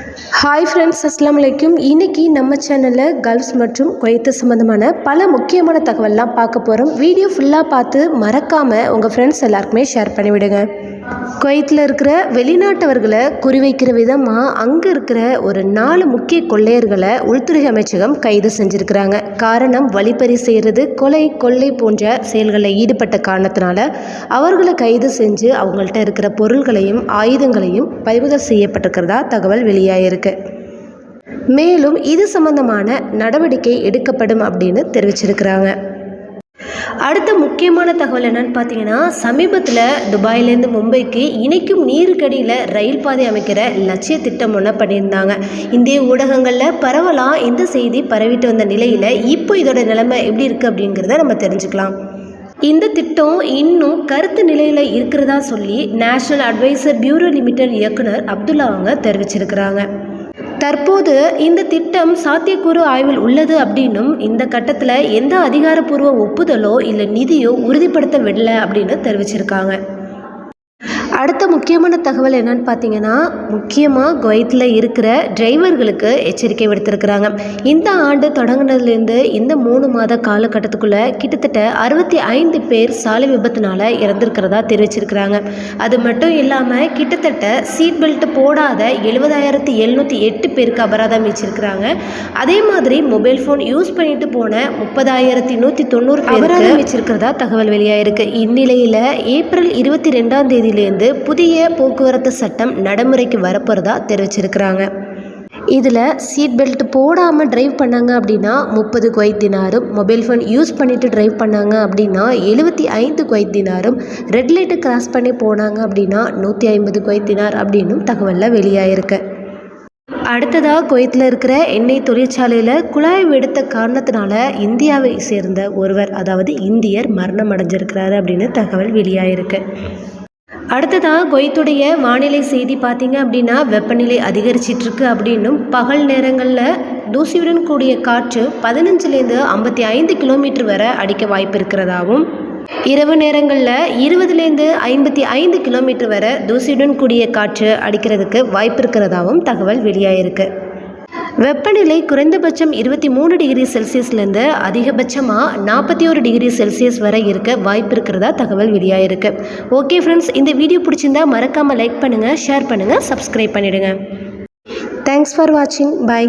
Hi friends, அஸ்ஸலாமு அலைக்கும். இன்றைக்கி நம்ம சேனலில் கல்ஃப்ஸ் மற்றும் குவைத்து சம்மந்தமான பல முக்கியமான தகவல்லாம் பார்க்க போகிறோம். வீடியோ ஃபுல்லாக பார்த்து மறக்காமல் உங்கள் ஃப்ரெண்ட்ஸ் எல்லாருக்குமே ஷேர் பண்ணிவிடுங்க. குவைத்தில் இருக்கிற வெளிநாட்டவர்களை குறிவைக்கிற விதமாக அங்கே இருக்கிற ஒரு 4 முக்கிய கொள்ளையர்களை உள்துறை அமைச்சகம் கைது செஞ்சுருக்கிறாங்க. காரணம், வழிப்பறி செய்கிறது, கொள்ளை போன்ற செயல்களில் ஈடுபட்ட காரணத்தினால அவர்களை கைது செஞ்சு அவங்கள்ட்ட இருக்கிற பொருள்களையும் ஆயுதங்களையும் பறிமுதல் செய்யப்பட்டிருக்கிறதா தகவல் வெளியாகிருக்கு. மேலும் இது சம்பந்தமான நடவடிக்கை எடுக்கப்படும் அப்படின்னு தெரிவிச்சிருக்கிறாங்க. அடுத்த முக்கியமான தகவல் என்னன்னு பார்த்தீங்கன்னா, சமீபத்தில் துபாயிலேருந்து மும்பைக்கு இணைக்கும் நீருக்கடியில் ரயில் பாதை அமைக்கிற லட்சிய திட்டம் ஒன்று பண்ணியிருந்தாங்க. இந்திய ஊடகங்களில் பரவலாக இந்த செய்தி பரவிட்டு வந்த நிலையில் இப்போ இதோட நிலைமை எப்படி இருக்குது அப்படிங்கிறத நம்ம தெரிஞ்சுக்கலாம். இந்த திட்டம் இன்னும் கருத்து நிலையில் இருக்கிறதா சொல்லி நேஷனல் அட்வைசர் பியூரோ லிமிடெட் இயக்குனர் அப்துல்லா அவங்க தெரிவிச்சிருக்கிறாங்க. தற்போது இந்த திட்டம் சாத்தியக்கூறு ஆய்வில் உள்ளது அப்படின்னும் இந்த கட்டத்தில் எந்த அதிகாரப்பூர்வ ஒப்புதலோ இல்லை நிதியோ உறுதிப்படுத்தவில்லை அப்படின்னு தெரிவிச்சிருக்காங்க. அடுத்த முக்கியமான தகவல் என்னன்னு பார்த்தீங்கன்னா, முக்கியமாக குவைத்தில் இருக்கிற டிரைவர்களுக்கு எச்சரிக்கை விடுத்திருக்கிறாங்க. இந்த ஆண்டு தொடங்கினதுலேருந்து இந்த 3 மாத காலகட்டத்துக்குள்ளே கிட்டத்தட்ட 65 பேர் சாலை விபத்துனால இறந்துருக்கிறதா தெரிவிச்சிருக்கிறாங்க. அது மட்டும் இல்லாமல் கிட்டத்தட்ட சீட் பெல்ட் போடாத 70,708 பேருக்கு அபராதம் வச்சிருக்கிறாங்க. அதே மாதிரி மொபைல் ஃபோன் யூஸ் பண்ணிட்டு போன 30,190 அபராதம் வச்சிருக்கிறதா தகவல் வெளியாயிருக்கு. இந்நிலையில் ஏப்ரல் 22ஆம் தேதியிலேருந்து புதிய போக்குவரத்து சட்டம் நடைமுறைக்கு வரப்போறதா தெரிவிச்சிருக்கிறாங்க. இதில் சீட் பெல்ட் போடாமல் டிரைவ் பண்ணாங்க அப்படின்னா 30 குவைத் தினாரும், மொபைல் ஃபோன் யூஸ் பண்ணிவிட்டு டிரைவ் பண்ணாங்க அப்படின்னா 75 குவைத் தினாரும், ரெட் லைட்டை கிராஸ் பண்ணி போனாங்க அப்படின்னா 150 குவைத் தினார் அப்படின்னும் தகவலில் வெளியாயிருக்கு. அடுத்ததாக குவைத்தில் இருக்கிற எண்ணெய் தொழிற்சாலையில் குழாய் வெடித்த காரணத்தினால இந்தியாவை சேர்ந்த ஒருவர், அதாவது இந்தியர் மரணம் அடைஞ்சிருக்கிறாரு அப்படின்னு தகவல் வெளியாயிருக்கு. அடுத்ததாக குவைத்துடைய வானிலை செய்தி பார்த்தீங்க அப்படின்னா, வெப்பநிலை அதிகரிச்சிட்ருக்கு அப்படின்னும் பகல் நேரங்களில் தூசியுடன் கூடிய காற்று 15லேருந்து 55 கிலோமீட்டர் வரை அடிக்க வாய்ப்பு இருக்கிறதாகவும், இரவு நேரங்களில் 20லேருந்து 55 கிலோமீட்டர் வரை தூசியுடன் கூடிய காற்று அடிக்கிறதுக்கு வாய்ப்பு இருக்கிறதாகவும் தகவல் வெளியாயிருக்கு. வெப்பநிலை குறைந்தபட்சம் 23 டிகிரி செல்சியஸ்லேருந்து அதிகபட்சமாக 41 டிகிரி செல்சியஸ் வரை இருக்க வாய்ப்பு இருக்கிறதா தகவல் வெளியாயிருக்கு. ஓகே ஃப்ரெண்ட்ஸ், இந்த வீடியோ பிடிச்சிருந்தா மறக்காமல் லைக் பண்ணுங்கள், ஷேர் பண்ணுங்கள், சப்ஸ்கிரைப் பண்ணிவிடுங்க. தேங்க்ஸ் ஃபார் வாட்சிங். பை.